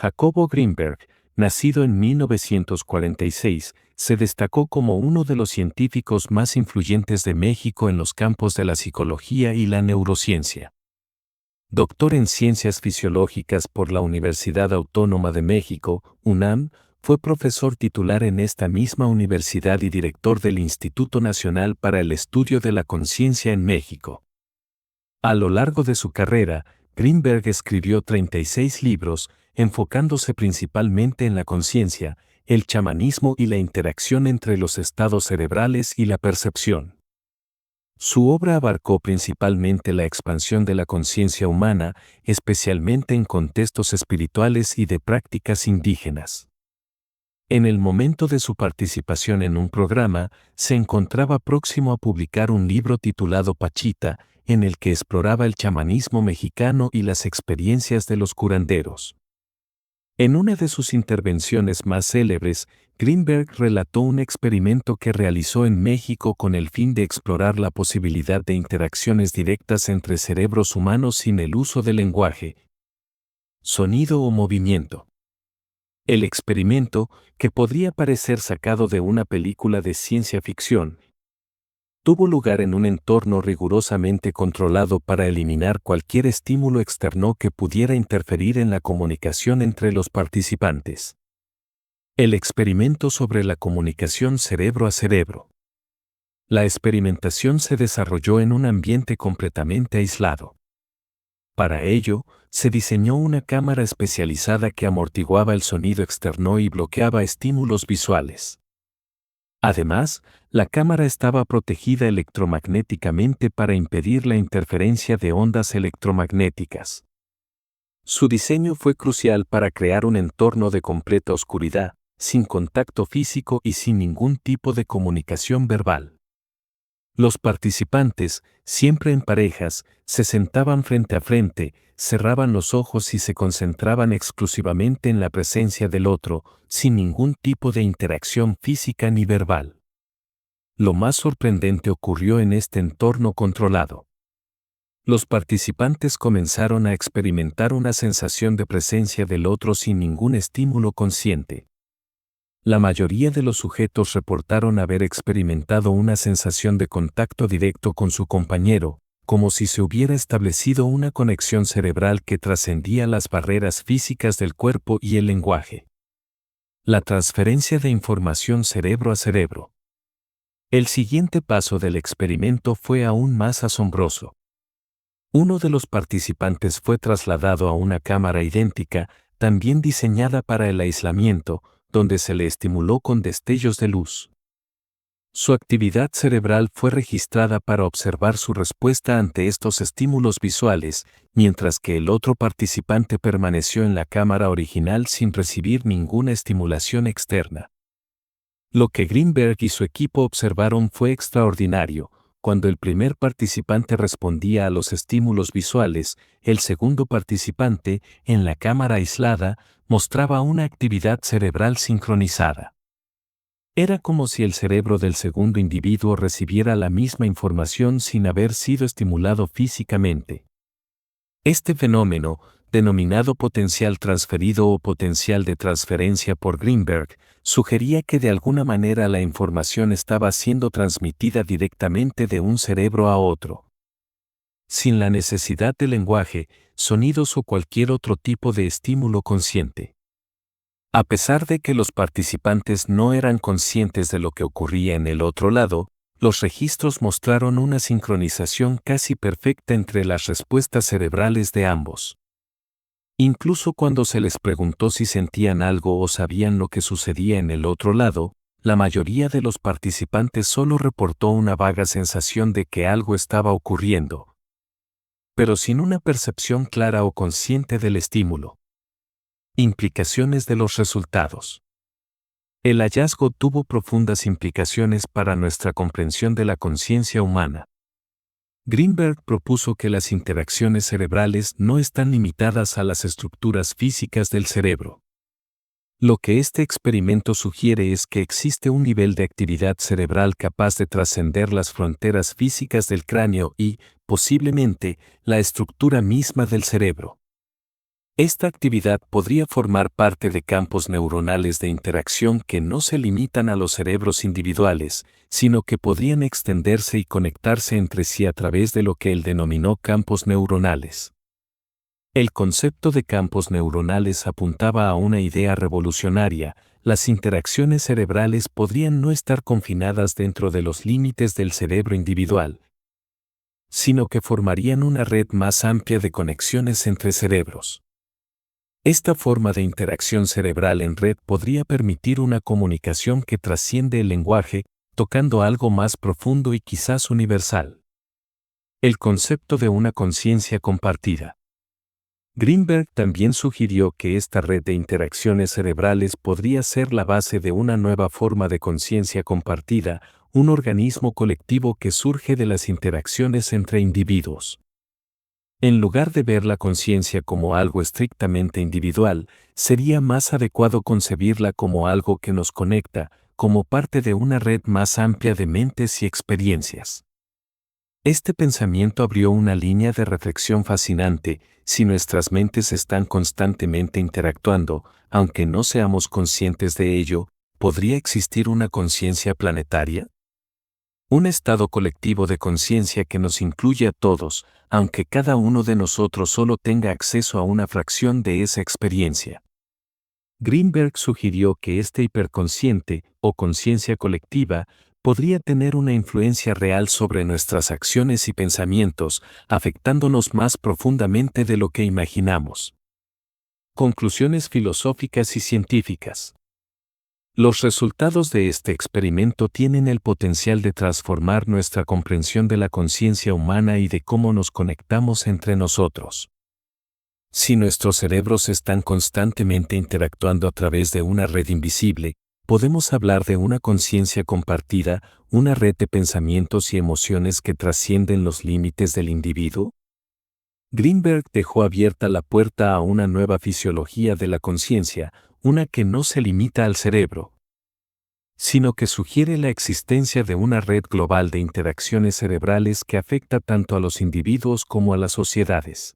Jacobo Grinberg, nacido en 1946, se destacó como uno de los científicos más influyentes de México en los campos de la psicología y la neurociencia. Doctor en Ciencias Fisiológicas por la Universidad Autónoma de México, UNAM, fue profesor titular en esta misma universidad y director del Instituto Nacional para el Estudio de la Conciencia en México. A lo largo de su carrera, Grinberg escribió 36 libros, enfocándose principalmente en la conciencia, el chamanismo y la interacción entre los estados cerebrales y la percepción. Su obra abarcó principalmente la expansión de la conciencia humana, especialmente en contextos espirituales y de prácticas indígenas. En el momento de su participación en un programa, se encontraba próximo a publicar un libro titulado Pachita, en el que exploraba el chamanismo mexicano y las experiencias de los curanderos. En una de sus intervenciones más célebres, Grinberg relató un experimento que realizó en México con el fin de explorar la posibilidad de interacciones directas entre cerebros humanos sin el uso del lenguaje, sonido o movimiento. El experimento, que podría parecer sacado de una película de ciencia ficción, tuvo lugar en un entorno rigurosamente controlado para eliminar cualquier estímulo externo que pudiera interferir en la comunicación entre los participantes. El experimento sobre la comunicación cerebro a cerebro. La experimentación se desarrolló en un ambiente completamente aislado. Para ello, se diseñó una cámara especializada que amortiguaba el sonido externo y bloqueaba estímulos visuales. Además, la cámara estaba protegida electromagnéticamente para impedir la interferencia de ondas electromagnéticas. Su diseño fue crucial para crear un entorno de completa oscuridad, sin contacto físico y sin ningún tipo de comunicación verbal. Los participantes, siempre en parejas, se sentaban frente a frente, cerraban los ojos y se concentraban exclusivamente en la presencia del otro, sin ningún tipo de interacción física ni verbal. Lo más sorprendente ocurrió en este entorno controlado. Los participantes comenzaron a experimentar una sensación de presencia del otro sin ningún estímulo consciente. La mayoría de los sujetos reportaron haber experimentado una sensación de contacto directo con su compañero, como si se hubiera establecido una conexión cerebral que trascendía las barreras físicas del cuerpo y el lenguaje. La transferencia de información cerebro a cerebro. El siguiente paso del experimento fue aún más asombroso. Uno de los participantes fue trasladado a una cámara idéntica, también diseñada para el aislamiento, donde se le estimuló con destellos de luz. Su actividad cerebral fue registrada para observar su respuesta ante estos estímulos visuales, mientras que el otro participante permaneció en la cámara original sin recibir ninguna estimulación externa. Lo que Grinberg y su equipo observaron fue extraordinario. Cuando el primer participante respondía a los estímulos visuales, el segundo participante, en la cámara aislada, mostraba una actividad cerebral sincronizada. Era como si el cerebro del segundo individuo recibiera la misma información sin haber sido estimulado físicamente. Este fenómeno, denominado potencial transferido o potencial de transferencia por Grinberg, sugería que de alguna manera la información estaba siendo transmitida directamente de un cerebro a otro, sin la necesidad de lenguaje, sonidos o cualquier otro tipo de estímulo consciente. A pesar de que los participantes no eran conscientes de lo que ocurría en el otro lado, los registros mostraron una sincronización casi perfecta entre las respuestas cerebrales de ambos. Incluso cuando se les preguntó si sentían algo o sabían lo que sucedía en el otro lado, la mayoría de los participantes solo reportó una vaga sensación de que algo estaba ocurriendo, pero sin una percepción clara o consciente del estímulo. Implicaciones de los resultados. El hallazgo tuvo profundas implicaciones para nuestra comprensión de la conciencia humana. Grinberg propuso que las interacciones cerebrales no están limitadas a las estructuras físicas del cerebro. Lo que este experimento sugiere es que existe un nivel de actividad cerebral capaz de trascender las fronteras físicas del cráneo y, posiblemente, la estructura misma del cerebro. Esta actividad podría formar parte de campos neuronales de interacción que no se limitan a los cerebros individuales, sino que podrían extenderse y conectarse entre sí a través de lo que él denominó campos neuronales. El concepto de campos neuronales apuntaba a una idea revolucionaria: las interacciones cerebrales podrían no estar confinadas dentro de los límites del cerebro individual, sino que formarían una red más amplia de conexiones entre cerebros. Esta forma de interacción cerebral en red podría permitir una comunicación que trasciende el lenguaje, tocando algo más profundo y quizás universal: el concepto de una conciencia compartida. Greenberg también sugirió que esta red de interacciones cerebrales podría ser la base de una nueva forma de conciencia compartida, un organismo colectivo que surge de las interacciones entre individuos. En lugar de ver la conciencia como algo estrictamente individual, sería más adecuado concebirla como algo que nos conecta, como parte de una red más amplia de mentes y experiencias. Este pensamiento abrió una línea de reflexión fascinante: si nuestras mentes están constantemente interactuando, aunque no seamos conscientes de ello, ¿podría existir una conciencia planetaria? Un estado colectivo de conciencia que nos incluye a todos, aunque cada uno de nosotros solo tenga acceso a una fracción de esa experiencia. Greenberg sugirió que este hiperconsciente, o conciencia colectiva, podría tener una influencia real sobre nuestras acciones y pensamientos, afectándonos más profundamente de lo que imaginamos. Conclusiones filosóficas y científicas. Los resultados de este experimento tienen el potencial de transformar nuestra comprensión de la conciencia humana y de cómo nos conectamos entre nosotros. Si nuestros cerebros están constantemente interactuando a través de una red invisible, podemos hablar de una conciencia compartida, una red de pensamientos y emociones que trascienden los límites del individuo. Greenberg dejó abierta la puerta a una nueva fisiología de la conciencia, una que no se limita al cerebro, sino que sugiere la existencia de una red global de interacciones cerebrales que afecta tanto a los individuos como a las sociedades.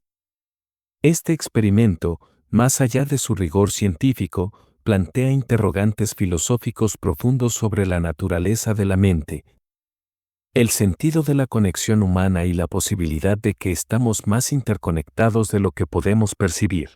Este experimento, más allá de su rigor científico, plantea interrogantes filosóficos profundos sobre la naturaleza de la mente, el sentido de la conexión humana y la posibilidad de que estamos más interconectados de lo que podemos percibir.